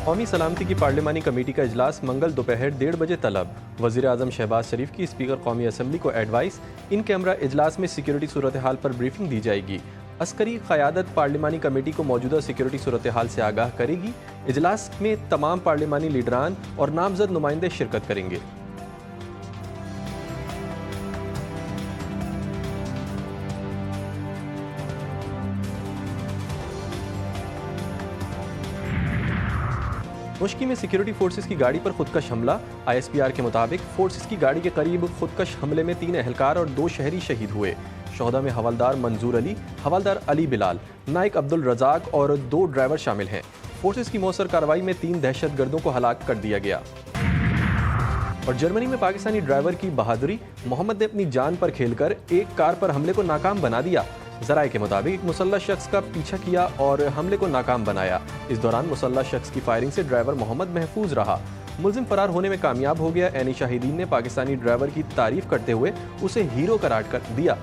قومی سلامتی کی پارلیمانی کمیٹی کا اجلاس منگل دوپہر 1:30 بجے طلب۔ وزیر اعظم شہباز شریف کی اسپیکر قومی اسمبلی کو ایڈوائس، ان کیمرہ اجلاس میں سیکیورٹی صورتحال پر بریفنگ دی جائے گی۔ عسکری قیادت پارلیمانی کمیٹی کو موجودہ سیکیورٹی صورتحال سے آگاہ کرے گی۔ اجلاس میں تمام پارلیمانی لیڈران اور نامزد نمائندے شرکت کریں گے۔ مشکی میں سیکیورٹی فورسز کی گاڑی پر خودکش حملہ۔ ISPR کے مطابق فورسز کی گاڑی کے قریب خودکش حملے میں 3 اہلکار اور 2 شہری شہید ہوئے۔ شہداء میں حوالدار منظور علی، حوالدار علی بلال، نائک عبد الرزاق اور 2 ڈرائیور شامل ہیں۔ فورسز کی مؤثر کارروائی میں 3 دہشت گردوں کو ہلاک کر دیا گیا۔ اور جرمنی میں پاکستانی ڈرائیور کی بہادری، محمد نے اپنی جان پر کھیل کر ایک کار پر حملے کو ناکام بنا دیا۔ ذرائع کے مطابق ایک مسلح شخص کا پیچھا کیا اور حملے کو ناکام بنایا۔ اس دوران مسلح شخص کی فائرنگ سے ڈرائیور محمد محفوظ رہا۔ ملزم فرار ہونے میں کامیاب ہو گیا۔ عینی شاہدین نے پاکستانی ڈرائیور کی تعریف کرتے ہوئے اسے ہیرو قرار کر دیا۔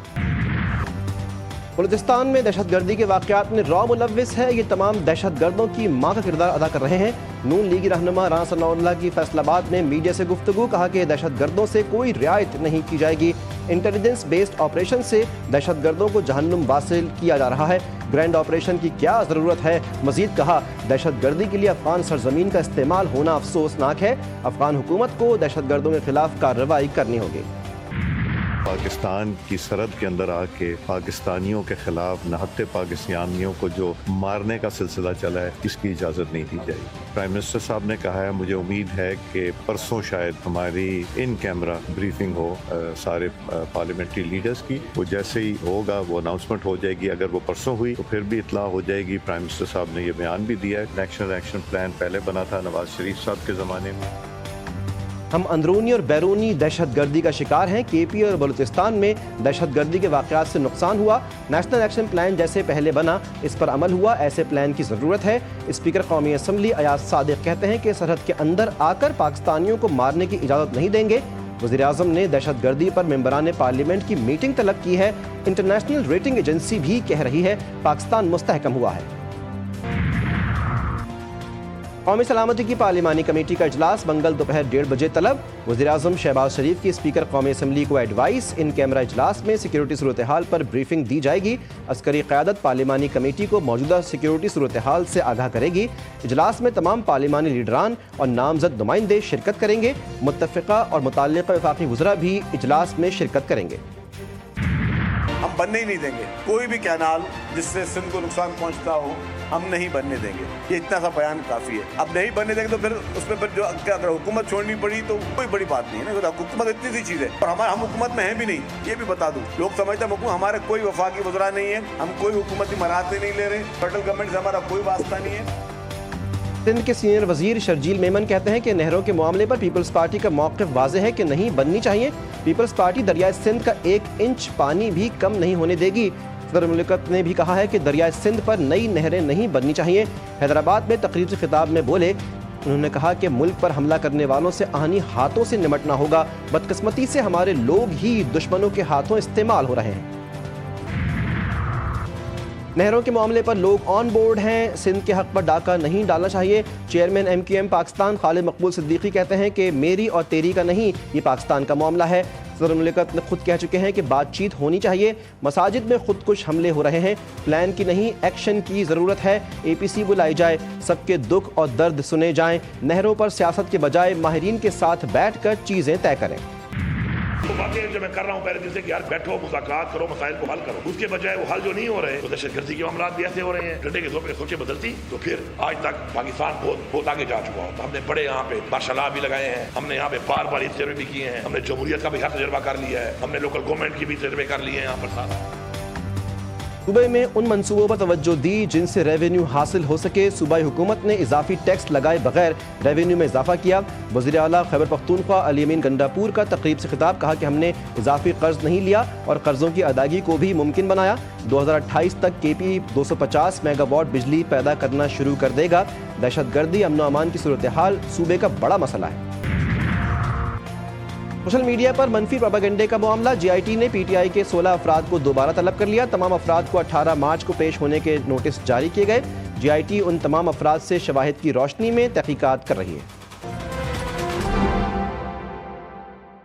بلوچستان میں دہشت گردی کے واقعات میں را ملوث ہے۔ یہ تمام دہشت گردوں کی ماں کا کردار ادا کر رہے ہیں۔ نون لیگی رہنما رانا ثناء اللہ کی فیصل آباد میں میڈیا سے گفتگو، کہا کہ دہشت گردوں سے کوئی رعایت نہیں کی جائے گی۔ انٹیلیجنس بیسڈ آپریشن سے دہشت گردوں کو جہنم واصل کیا جا رہا ہے۔ گرینڈ آپریشن کی کیا ضرورت ہے؟ مزید کہا، دہشت گردی کے لیے افغان سرزمین کا استعمال ہونا افسوسناک ہے۔ افغان حکومت کو دہشت گردوں کے خلاف کارروائی کرنی ہوگی۔ پاکستان کی سرحد کے اندر آ کے پاکستانیوں کے خلاف نہتے پاکستانیوں کو جو مارنے کا سلسلہ چلا ہے، اس کی اجازت نہیں دی جائے گی۔ پرائم منسٹر صاحب نے کہا ہے، مجھے امید ہے کہ پرسوں شاید ہماری ان کیمرہ بریفنگ ہو سارے پارلیمنٹری لیڈرز کی۔ وہ جیسے ہی ہوگا وہ اناؤنسمنٹ ہو جائے گی۔ اگر وہ پرسوں ہوئی تو پھر بھی اطلاع ہو جائے گی۔ پرائم منسٹر صاحب نے یہ بیان بھی دیا ہے۔ ایکشن پلان پہلے بنا تھا نواز شریف صاحب کے زمانے میں۔ ہم اندرونی اور بیرونی دہشت گردی کا شکار ہیں۔ KP اور بلوچستان میں دہشت گردی کے واقعات سے نقصان ہوا۔ نیشنل ایکشن پلان جیسے پہلے بنا، اس پر عمل ہوا، ایسے پلان کی ضرورت ہے۔ اسپیکر قومی اسمبلی ایاز صادق کہتے ہیں کہ سرحد کے اندر آ کر پاکستانیوں کو مارنے کی اجازت نہیں دیں گے۔ وزیر اعظم نے دہشت گردی پر ممبران پارلیمنٹ کی میٹنگ طلب کی ہے۔ انٹرنیشنل ریٹنگ ایجنسی بھی کہہ رہی ہے پاکستان مستحکم ہوا ہے۔ قومی سلامتی کی پارلیمانی کمیٹی کا اجلاس منگل دوپہر 1:30 بجے طلب۔ وزیر اعظم شہباز شریف کی اسپیکر قومی اسمبلی کو ایڈوائس، ان کیمرہ اجلاس میں سیکیورٹی صورتحال پر بریفنگ دی جائے گی۔ عسکری قیادت پارلیمانی کمیٹی کو موجودہ سیکیورٹی صورتحال سے آگاہ کرے گی۔ اجلاس میں تمام پارلیمانی لیڈران اور نامزد نمائندے شرکت کریں گے۔ متفقہ اور متعلقہ وفاقی وزراء بھی اجلاس میں شرکت کریں گے۔ ہم بننے ہی نہیں دیں گے کوئی بھی کینال جس سے سندھ کو نقصان پہنچتا ہو، ہم نہیں بننے دیں گے۔ یہ اتنا سا بیان کافی ہے۔ اب نہیں بننے دیں گے تو پھر اس میں جو اگر حکومت چھوڑنی پڑی تو کوئی بڑی بات نہیں ہے نا۔ حکومت اتنی سی چیز ہے اور ہم حکومت میں ہیں بھی نہیں، یہ بھی بتا دوں۔ لوگ سمجھتے ہیں حکومت ہمارے کوئی وفاقی وزراء نہیں ہے، ہم کوئی حکومتی مراحل نہیں لے رہے، فیڈرل گورنمنٹ سے ہمارا کوئی واسطہ نہیں ہے۔ سندھ کے سینئر وزیر شرجیل میمن کہتے ہیں کہ نہروں کے معاملے پر پیپلز پارٹی کا موقف واضح ہے کہ نہیں بننی چاہیے۔ پیپلز پارٹی دریائے سندھ کا 1 انچ پانی بھی کم نہیں ہونے دے گی۔ صدر مملکت نے بھی کہا ہے کہ دریائے سندھ پر نئی نہریں نہیں بننی چاہیے۔ حیدرآباد میں تقریب سے خطاب میں بولے، انہوں نے کہا کہ ملک پر حملہ کرنے والوں سے آہنی ہاتھوں سے نمٹنا ہوگا۔ بدقسمتی سے ہمارے لوگ ہی دشمنوں کے ہاتھوں استعمال ہو رہے ہیں۔ نہروں کے معاملے پر لوگ آن بورڈ ہیں، سندھ کے حق پر ڈاکہ نہیں ڈالنا چاہیے۔ چیئرمین MQM پاکستان خالد مقبول صدیقی کہتے ہیں کہ میری اور تیری کا نہیں، یہ پاکستان کا معاملہ ہے۔ صدر مملکت نے خود کہہ چکے ہیں کہ بات چیت ہونی چاہیے۔ مساجد میں خود کش حملے ہو رہے ہیں، پلان کی نہیں ایکشن کی ضرورت ہے۔ APC بلائی جائے، سب کے دکھ اور درد سنے جائیں۔ نہروں پر سیاست کے بجائے ماہرین کے ساتھ بیٹھ کر چیزیں طے کریں۔ تو واقعی جو میں کر رہا ہوں پہلے دن سے کہ یار بیٹھو، مذاکرات کرو، مسائل کو حل کرو، اس کے بجائے وہ حل جو نہیں ہو رہے تو دہشت گردی کے معاملات بھی ایسے ہو رہے ہیں۔ ڈنڈے کے زور پہ سوچیں بدلتی تو پھر آج تک پاکستان بہت آگے جا چکا ہوتا۔ ہم نے بڑے یہاں پہ ماشاءاللہ بھی لگائے ہیں، ہم نے یہاں پہ بار بار تجربے بھی کیے ہیں، ہم نے جمہوریت کا بھی ہر تجربہ کر لیا ہے، ہم نے لوکل گورنمنٹ کی بھی تجربے کر لیے ہیں یہاں پر ساتھ۔ صوبے میں ان منصوبوں پر توجہ دی جن سے ریونیو حاصل ہو سکے۔ صوبائی حکومت نے اضافی ٹیکس لگائے بغیر ریونیو میں اضافہ کیا۔ وزیر اعلیٰ خیبر پختونخوا علی امین گنڈاپور کا تقریب سے خطاب، کہا کہ ہم نے اضافی قرض نہیں لیا اور قرضوں کی ادائیگی کو بھی ممکن بنایا۔ 2028 تک KP 250 میگا واٹ بجلی پیدا کرنا شروع کر دے گا۔ دہشت گردی، امن و امان کی صورتحال صوبے کا بڑا مسئلہ ہے۔ سوشل میڈیا پر منفی پروپیگنڈے کا معاملہ، GIT نے PTI کے 16 افراد کو دوبارہ طلب کر لیا۔ تمام افراد کو 18 مارچ کو پیش ہونے کے نوٹس جاری کیے گئے۔ GIT ان تمام افراد سے شواہد کی روشنی میں تحقیقات کر رہی ہے۔